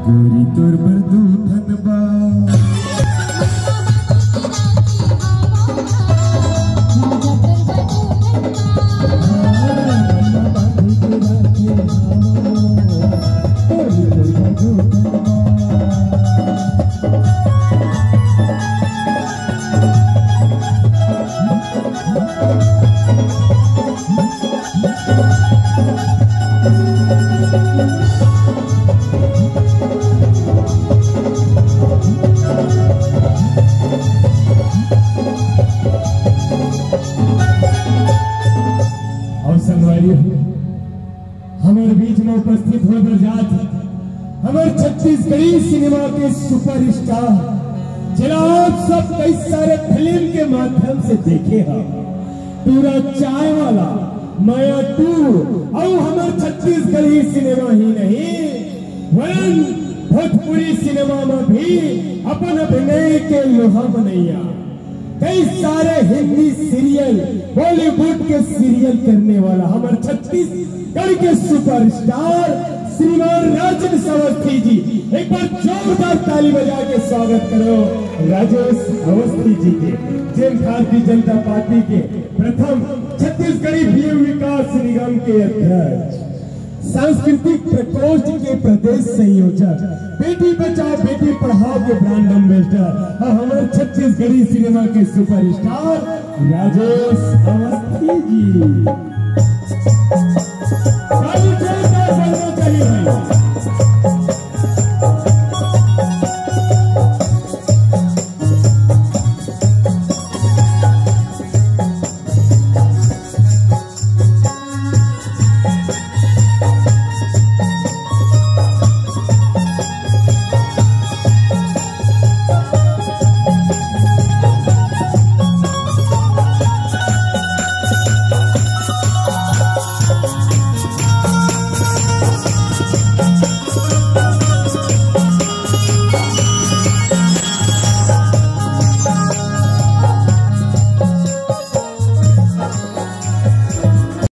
गोरी तोर बरदू धनबा हमारे बीच में उपस्थित हो जात हमारे छत्तीसगढ़ी सिनेमा के सुपरस्टार जिला आप सब कई सारे फिल्म के माध्यम से देखे हैं। पूरा चाय वाला माया 2 और हमारे छत्तीसगढ़ी सिनेमा ही नहीं वरन भोजपुरी सिनेमा में भी अपन अभिनय के लोहा बनैया कई सारे हिंदी सीरियल बॉलीवुड के सीरियल करने वाला हमारे छत्तीसगढ़ के सुपरस्टार श्रीमान राजेश अवस्थी जी। एक बार जोरदार ताली बजा के स्वागत करो राजेश अवस्थी जी के, जिन भारतीय जनता पार्टी के प्रथम छत्तीसगढ़ी फिल्म विकास निगम के अध्यक्ष, सांस्कृतिक प्रकोष्ठ के प्रदेश संयोजक, बेटी बचाओ बेटी पढ़ाओ के ब्रांड एम्बेसडर और हमारे छत्तीसगढ़ी सिनेमा के सुपरस्टार राजेश अवस्थी जी।